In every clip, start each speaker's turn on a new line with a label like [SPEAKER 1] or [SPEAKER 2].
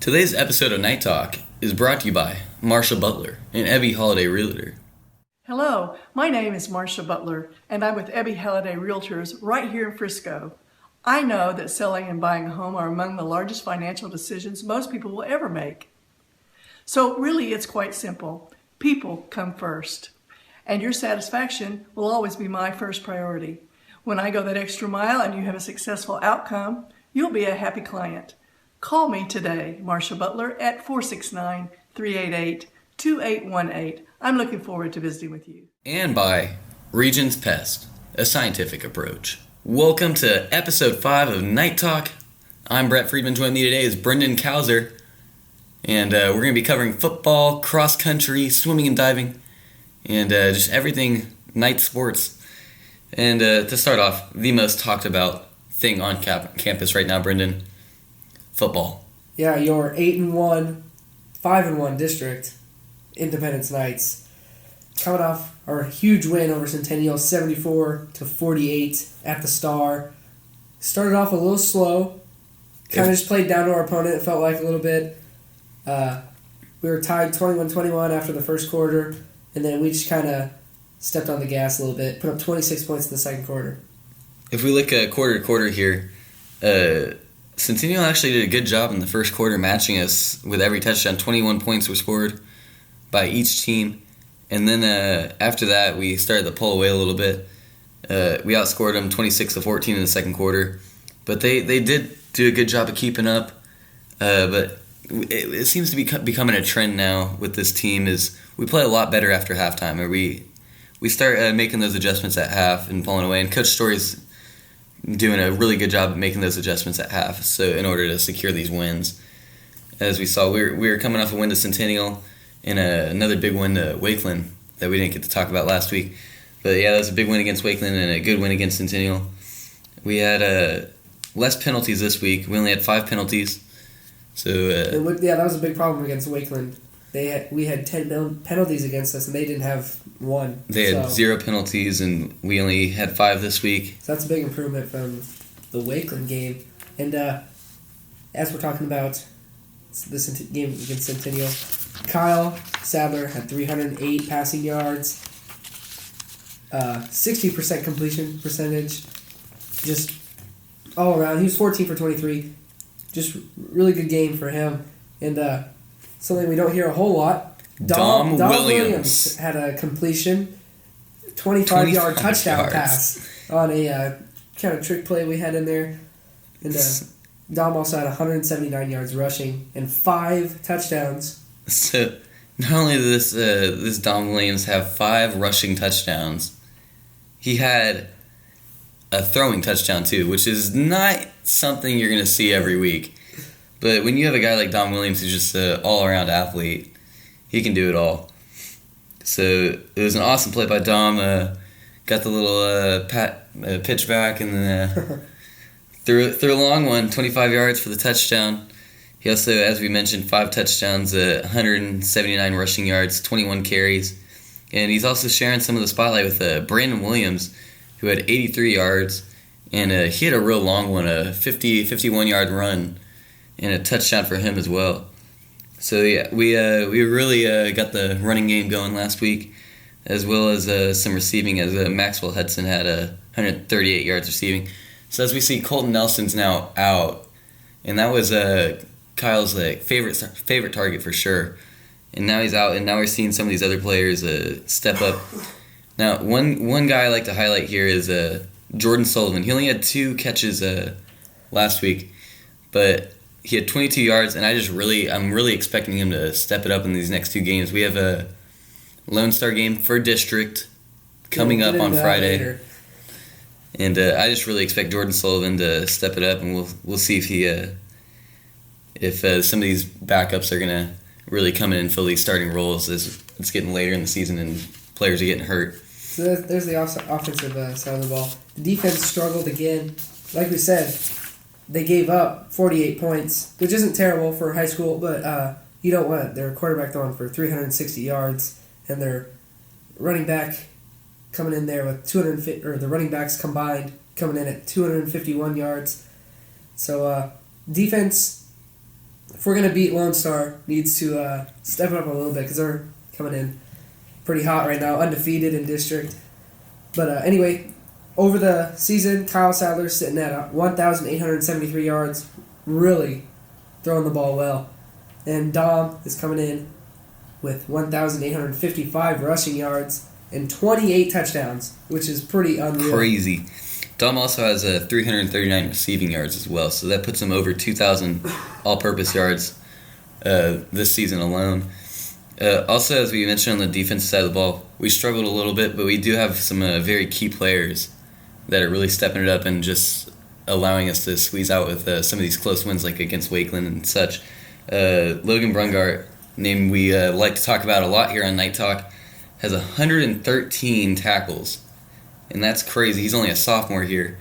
[SPEAKER 1] Today's episode of Night Talk is brought to you by Marsha Butler and Ebby Holiday Realtor.
[SPEAKER 2] Hello, my name is Marsha Butler, and I'm with Ebby Holiday Realtors right here in Frisco. I know that selling and buying a home are among the largest financial decisions most people will ever make. So really, it's quite simple. People come first, and your satisfaction will always be my first priority. When I go that extra mile and you have a successful outcome, you'll be a happy client. Call me today, Marsha Butler, at 469-388-2818. I'm looking forward to visiting with you.
[SPEAKER 1] And by Regions Pest, a scientific approach. Welcome to episode 5 of Night Talk. I'm Brett Friedman. Joining me today is Brendan Kauser. And we're going to be covering football, cross country, swimming and diving, and just everything night sports. And to start off, the most talked about thing on campus right now, Brendan, football.
[SPEAKER 3] Yeah, your 8-1, 5-1 district, Independence Knights, coming off our huge win over Centennial, 74-48 at the Star. Started off a little slow, kind of just played down to our opponent. It felt like a little bit. We were tied 21-21 after the first quarter, and then we just kind of stepped on the gas a little bit, put up 26 points in the second quarter.
[SPEAKER 1] If we look quarter to quarter here, Centennial actually did a good job in the first quarter matching us with every touchdown. 21 points were scored by each team. And then after that, we started to pull away a little bit. We outscored them 26-14 in the second quarter. But they did do a good job of keeping up. But it seems to be becoming a trend now with this team is we play a lot better after halftime. Or we start making those adjustments at half and pulling away. And Coach Story's doing a really good job of making those adjustments at half. So in order to secure these wins, as we saw, we were coming off a win to Centennial and another big win to Wakeland that we didn't get to talk about last week. But yeah, that was a big win against Wakeland and a good win against Centennial. We had less penalties this week. We only had 5 penalties. So
[SPEAKER 3] yeah, that was a big problem against Wakeland. We had 10 penalties against us, and they didn't have 1.
[SPEAKER 1] They had 0 penalties, and we only had 5 this week.
[SPEAKER 3] So that's a big improvement from the Wakeland game. And as we're talking about the game against Centennial, Kyle Sadler had 308 passing yards, 60% completion percentage, just all around. He was 14 for 23. Just really good game for him. And something we don't hear a whole lot, Dom Williams had a completion, 25-yard touchdown pass on a kind of trick play we had in there. And Dom also had 179 yards rushing and 5 touchdowns.
[SPEAKER 1] So not only did this Dom Williams have 5 rushing touchdowns, he had a throwing touchdown too, which is not something you're going to see every week. But when you have a guy like Dom Williams who's just an all-around athlete, he can do it all. So it was an awesome play by Dom. Got the little pitch back and then threw a long one, 25 yards for the touchdown. He also, as we mentioned, 5 touchdowns, 179 rushing yards, 21 carries. And he's also sharing some of the spotlight with Brandon Williams, who had 83 yards. And he had a real long one, a 51-yard run, and a touchdown for him as well. So yeah, we really got the running game going last week, as well as some receiving, as Maxwell Hudson had 138 yards receiving. So as we see, Colton Nelson's now out, and that was Kyle's favorite target for sure. And now he's out, and now we're seeing some of these other players step up. Now, one guy I like to highlight here is Jordan Sullivan. He only had 2 catches last week, but he had 22 yards, and I'm really expecting him to step it up in these next 2 games. We have a Lone Star game for district coming up on Friday, later. And I just really expect Jordan Sullivan to step it up, and we'll see if some of these backups are gonna really come in and fill these starting roles as it's getting later in the season and players are getting hurt.
[SPEAKER 3] So there's the offensive side of the ball. The defense struggled again. Like we said, they gave up 48 points, which isn't terrible for high school, but you don't want their quarterback throwing for 360 yards and their running back coming in there with 250, or the running backs combined coming in at 251 yards. So defense if we're going to beat Lone Star, needs to step it up a little bit because they're coming in pretty hot right now, undefeated in district. But anyway, over the season, Kyle Sadler's sitting at 1,873 yards, really throwing the ball well. And Dom is coming in with 1,855 rushing yards and 28 touchdowns, which is pretty unreal.
[SPEAKER 1] Crazy. Dom also has 339 receiving yards as well, so that puts him over 2,000 all-purpose yards this season alone. Also, as we mentioned on the defensive side of the ball, we struggled a little bit, but we do have some very key players that are really stepping it up and just allowing us to squeeze out with some of these close wins, like against Wakeland and such. Logan Brungart, name we like to talk about a lot here on Night Talk, has 113 tackles, and that's crazy. He's only a sophomore here.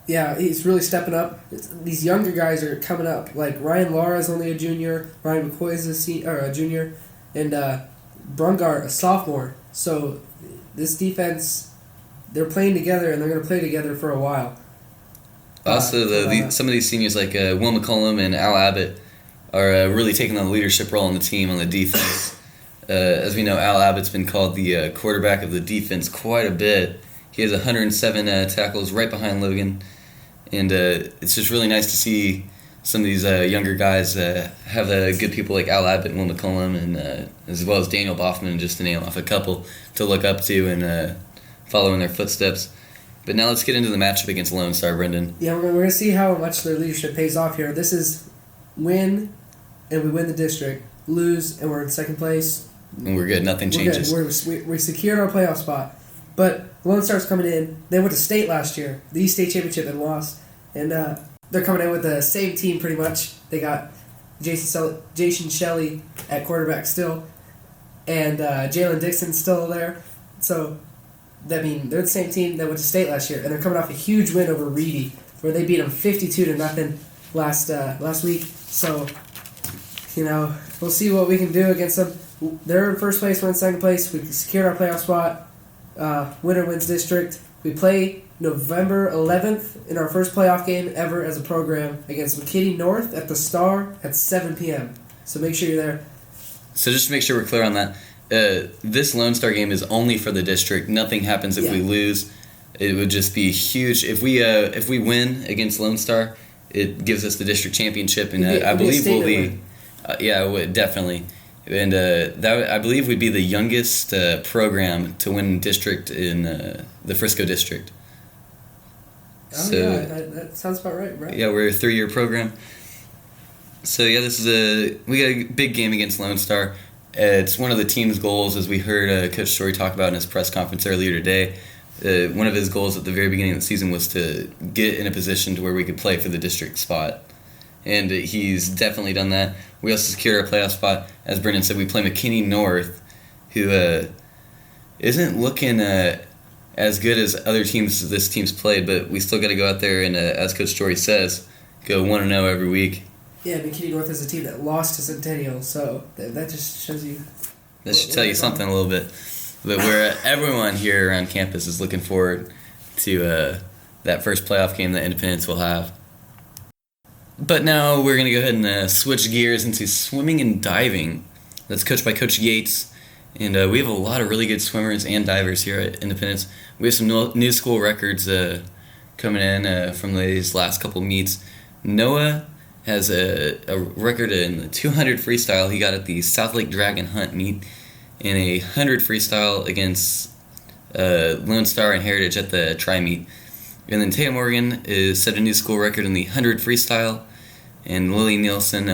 [SPEAKER 3] Yeah, he's really stepping up. These younger guys are coming up. Like Ryan Lara is only a junior, Ryan McCoy is a junior, and Brungart a sophomore. So this defense, they're playing together, and they're going to play together for a while.
[SPEAKER 1] Also, some of these seniors like Will McCollum and Al Abbott are really taking on the leadership role on the team on the defense. As we know, Al Abbott's been called the quarterback of the defense quite a bit. He has 107 tackles right behind Logan. And it's just really nice to see some of these younger guys have good people like Al Abbott and Will McCollum, and as well as Daniel Boffman, just to name off a couple to look up to and follow in their footsteps. But now let's get into the matchup against Lone Star, Brendan.
[SPEAKER 3] Yeah, we're going to see how much their leadership pays off here. This is win, and we win the district. Lose, and we're in second place.
[SPEAKER 1] And we're good. Nothing changes.
[SPEAKER 3] We secured our playoff spot. But Lone Star's coming in. They went to state last year, the East State Championship, and lost. And they're coming in with the same team pretty much. They got Jason Shelley at quarterback still, and Jalen Dixon still there. So, they're the same team that went to state last year, and they're coming off a huge win over Reedy, where they beat them 52-0 last week. So, we'll see what we can do against them. They're in first place, we're in second place. We secured our playoff spot. Winner wins district. We play November 11th in our first playoff game ever as a program against McKinney North at the Star at 7 p.m. So make sure you're there.
[SPEAKER 1] So just to make sure we're clear on that, this Lone Star game is only for the district. Nothing happens if we lose. It would just be huge. If we win against Lone Star, it gives us the district championship, and I believe we'll be. Definitely. And I believe we'd be the youngest program to win district in the Frisco district.
[SPEAKER 3] That sounds about right?
[SPEAKER 1] Yeah, we're a 3-year program. So yeah, we got a big game against Lone Star. It's one of the team's goals, as we heard Coach Story talk about in his press conference earlier today. One of his goals at the very beginning of the season was to get in a position to where we could play for the district spot. And he's definitely done that. We also secured our playoff spot. As Brendan said, we play McKinney North, who isn't looking as good as other teams this team's played, but we still got to go out there and, as Coach Story says, go 1-0 every week.
[SPEAKER 3] Yeah, McKinney North is a team that lost to Centennial, so that just shows you.
[SPEAKER 1] That should tell you something a little bit. But everyone here around campus is looking forward to that first playoff game that Independence will have. But now we're going to go ahead and switch gears into swimming and diving. That's coached by Coach Yates. And we have a lot of really good swimmers and divers here at Independence. We have some new school records coming in from these last couple meets. Noah has a record in the 200 freestyle he got at the South Lake Dragon Hunt meet, and a 100 freestyle against Lone Star and Heritage at the tri-meet. And then Taya Morgan set a new school record in the 100 freestyle, and Lily Nielsen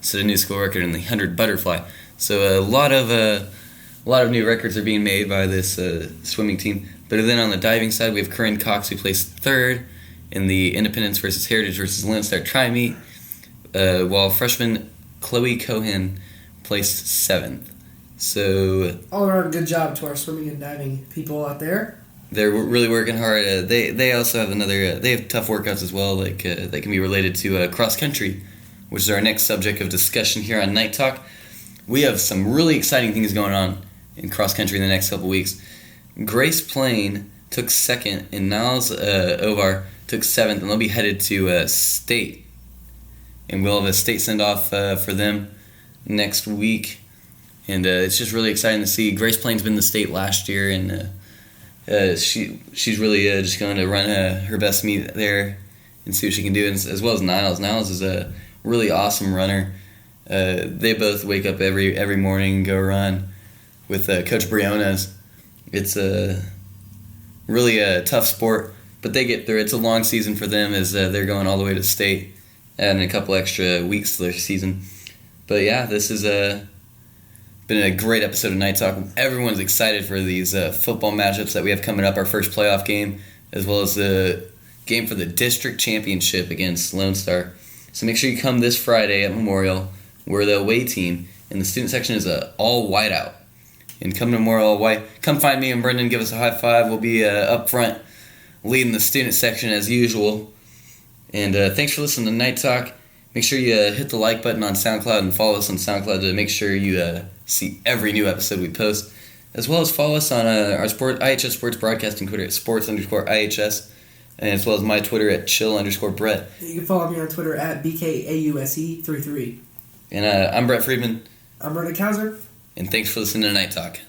[SPEAKER 1] set a new school record in the 100 butterfly. So a lot of new records are being made by this swimming team. But then on the diving side, we have Corinne Cox, who placed third in the Independence versus Heritage versus Lone Star tri-meet, while freshman Chloe Cohen placed 7th. So
[SPEAKER 3] all around good job to our swimming and diving people out there.
[SPEAKER 1] They're really working hard. They also have they have tough workouts as well, like that can be related to cross country, which is our next subject of discussion here on Night Talk. We have some really exciting things going on in cross country in the next couple weeks. Grace Plain took 2nd, and Niles Ovar took 7th, and they'll be headed to state and we'll have a state send-off for them next week. And it's just really exciting to see. Grace Plain's been the state last year, and she's really just going to run her best meet there and see what she can do, and as well as Niles. Niles is a really awesome runner. They both wake up every morning and go run with Coach Briones. It's a really tough sport, but they get through. It's a long season for them as they're going all the way to state, adding a couple extra weeks to their season. But yeah, this has been a great episode of Night Talk. Everyone's excited for these football matchups that we have coming up, our first playoff game, as well as the game for the district championship against Lone Star. So make sure you come this Friday at Memorial. We're the away team, and the student section is all white out. And come to Memorial all white. Come find me and Brendan, give us a high five. We'll be up front leading the student section as usual. And thanks for listening to Night Talk. Make sure you hit the like button on SoundCloud and follow us on SoundCloud to make sure you see every new episode we post, as well as follow us on our IHS Sports Broadcasting Twitter at sports_IHS, and as well as my Twitter at chill_Brett.
[SPEAKER 3] You can follow me on Twitter at BKAUSE33.
[SPEAKER 1] And I'm Brett Friedman.
[SPEAKER 3] I'm Brendan Kauser.
[SPEAKER 1] And thanks for listening to Night Talk.